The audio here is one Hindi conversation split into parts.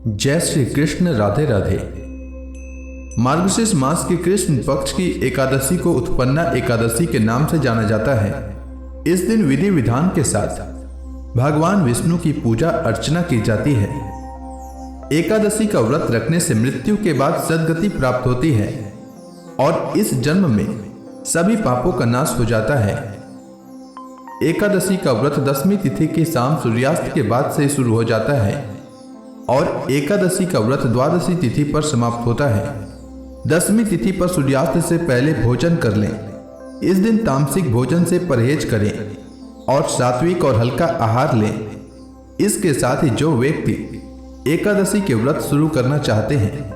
जय श्री कृष्ण। राधे राधे। मार्गशीर्ष मास की कृष्ण पक्ष की एकादशी को उत्पन्ना एकादशी के नाम से जाना जाता है। इस दिन विधि विधान के साथ भगवान विष्णु की पूजा अर्चना की जाती है। एकादशी का व्रत रखने से मृत्यु के बाद सद्गति प्राप्त होती है और इस जन्म में सभी पापों का नाश हो जाता है। एकादशी का व्रत दसवीं तिथि की शाम सूर्यास्त के बाद से शुरू हो जाता है और एकादशी का व्रत द्वादशी तिथि पर समाप्त होता है। दसवीं तिथि पर सूर्यास्त से पहले भोजन कर लें। इस दिन तामसिक भोजन से परहेज करें और सात्विक और हल्का आहार लें। इसके साथ ही जो व्यक्ति एकादशी के व्रत शुरू करना चाहते हैं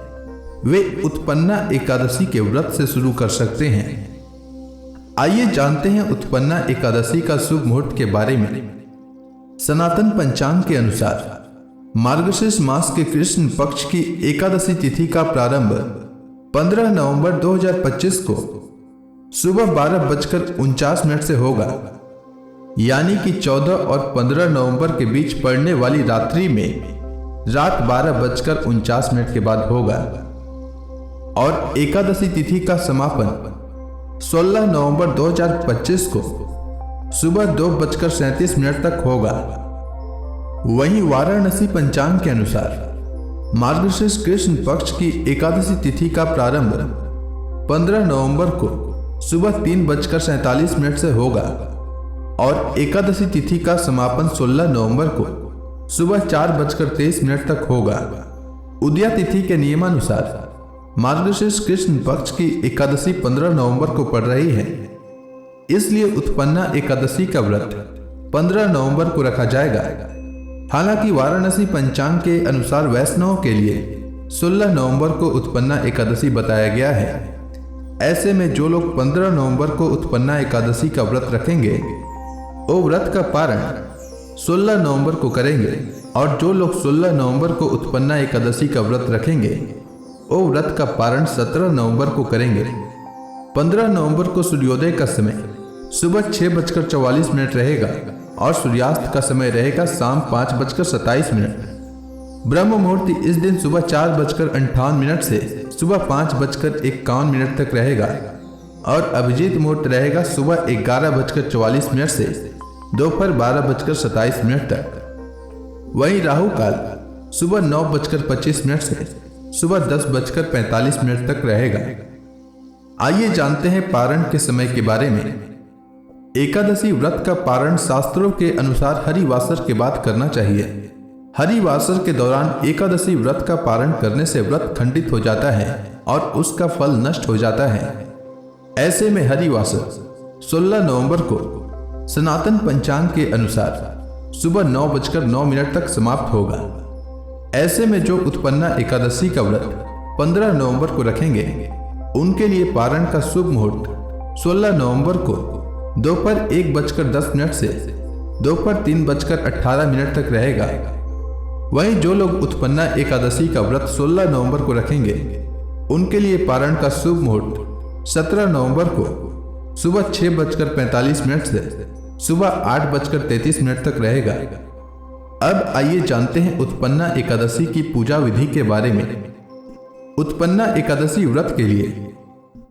वे उत्पन्ना एकादशी के व्रत से शुरू कर सकते हैं। आइए जानते हैं उत्पन्ना एकादशी का शुभ मुहूर्त के बारे में। सनातन पंचांग के अनुसार मार्गशीर्ष मास के कृष्ण पक्ष की एकादशी तिथि का प्रारंभ 15 नवंबर 2025 को सुबह 12:49 से होगा, यानी कि 14 और 15 नवंबर के बीच पड़ने वाली रात्रि में रात 12:49 के बाद होगा और एकादशी तिथि का समापन 16 नवंबर 2025 को सुबह 2:37 तक होगा। वहीं वाराणसी पंचांग के अनुसार मार्गशीर्ष कृष्ण पक्ष की एकादशी तिथि का प्रारंभ 15 नवंबर को सुबह 3:47 से होगा और एकादशी तिथि का समापन 16 नवंबर को सुबह 4:23 तक होगा। उदया तिथि के नियमानुसार मार्गशीर्ष कृष्ण पक्ष की एकादशी 15 नवंबर को पड़ रही है, इसलिए उत्पन्ना एकादशी का व्रत 15 नवंबर को रखा जाएगा। हालांकि वाराणसी पंचांग के अनुसार वैष्णवों के लिए 16 नवंबर को उत्पन्ना एकादशी बताया गया है। ऐसे में जो लोग 15 नवंबर को उत्पन्ना एकादशी का व्रत रखेंगे वो व्रत का पारण 16 नवंबर को करेंगे और जो लोग 16 नवंबर को उत्पन्ना एकादशी का व्रत रखेंगे वो व्रत का पारण 17 नवंबर को करेंगे। 15 नवंबर को सूर्योदय का समय सुबह 6:44 रहेगा और सूर्यास्त का समय रहेगा शाम 5:27। ब्रह्म मुहूर्त इस दिन सुबह 4:58 से सुबह 5:51 तक रहेगा और अभिजीत मुहूर्त रहेगा सुबह 11:44 से दोपहर 12:27 तक। वहीं राहु काल सुबह 9:25 से सुबह 10:45 तक रहेगा। आइए जानते हैं पारण के समय के बारे में। एकादशी व्रत का पारण शास्त्रों के अनुसार हरिवासर के बाद करना चाहिए। हरिवासर के दौरान एकादशी व्रत का पारण करने से व्रत खंडित हो जाता है और उसका फल नष्ट हो जाता है। ऐसे में हरिवासर 16 नवंबर को सनातन पंचांग के अनुसार सुबह 9:09 तक समाप्त होगा। ऐसे में जो उत्पन्ना एकादशी का व्रत 15 नवंबर को रखेंगे उनके लिए पारण का शुभ मुहूर्त 16 नवंबर को दोपहर 1:10 से दोपहर 3:18 तक रहेगा। वहीं जो लोग उत्पन्ना एकादशी का व्रत 16 नवंबर को रखेंगे उनके लिए पारण का शुभ मुहूर्त 17 नवंबर को सुबह 6:45 से सुबह 8:33 तक रहेगा। अब आइए जानते हैं उत्पन्ना एकादशी की पूजा विधि के बारे में। उत्पन्ना एकादशी व्रत के लिए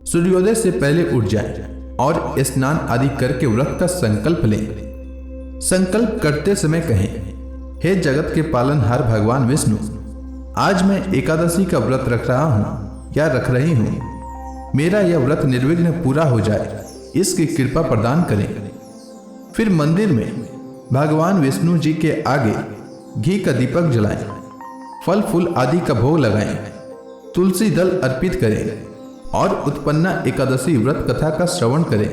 सूर्योदय से पहले उठ जाएं और स्नान आदि करके व्रत का संकल्प लें। संकल्प करते समय कहें, हे जगत के पालनहार भगवान विष्णु, आज मैं एकादशी का व्रत रख रहा हूँ या रख रही हूँ। मेरा यह व्रत निर्विघ्न पूरा हो जाए, इसकी कृपा प्रदान करें। फिर मंदिर में भगवान विष्णु जी के आगे घी का दीपक जलाएं, फल फूल आदि का भोग लगाएं, तुलसी दल अर्पित करें और उत्पन्ना एकादशी व्रत कथा का श्रवण करें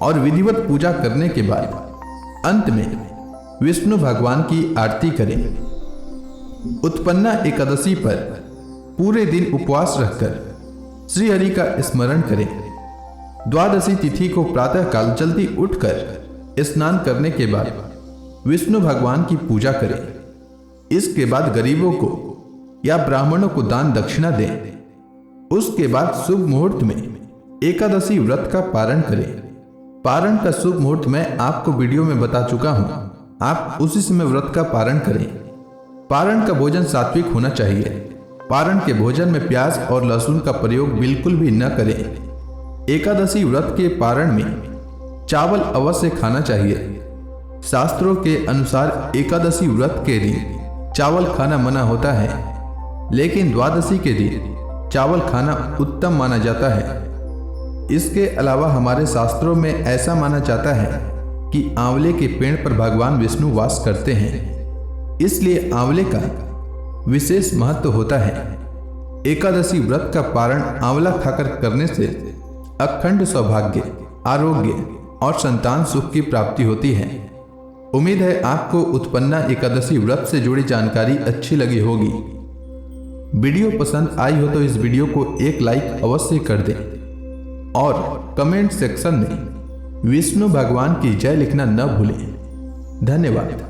और विधिवत पूजा करने के बाद अंत में विष्णु भगवान की आरती करें। उत्पन्ना एकादशी पर पूरे दिन उपवास रखकर श्री हरि का स्मरण करें। द्वादशी तिथि को प्रातः काल जल्दी उठकर स्नान करने के बाद विष्णु भगवान की पूजा करें। इसके बाद गरीबों को या ब्राह्मणों को दान दक्षिणा दें। उसके बाद शुभ मुहूर्त में एकादशी व्रत का पारण करें। पारण का शुभ मुहूर्त मैं आपको वीडियो में बता चुका हूं, आप उसी समय व्रत का पारण करें। पारण का भोजन सात्विक होना चाहिए। पारण के भोजन में प्याज और लहसुन का प्रयोग बिल्कुल भी न करें। एकादशी व्रत के पारण में चावल अवश्य खाना चाहिए। शास्त्रों के अनुसार एकादशी व्रत के दिन चावल खाना मना होता है, लेकिन द्वादशी के दिन चावल खाना उत्तम माना जाता है। इसके अलावा हमारे शास्त्रों में ऐसा माना जाता है कि आंवले के पेड़ पर भगवान विष्णु वास करते हैं, इसलिए आंवले का विशेष महत्व होता है। एकादशी व्रत का पारण आंवला खाकर करने से अखंड सौभाग्य, आरोग्य और संतान सुख की प्राप्ति होती है। उम्मीद है आपको उत्पन्ना एकादशी व्रत से जुड़ी जानकारी अच्छी लगी होगी। वीडियो पसंद आई हो तो इस वीडियो को एक लाइक अवश्य कर दें और कमेंट सेक्शन में विष्णु भगवान की जय लिखना न भूलें। धन्यवाद।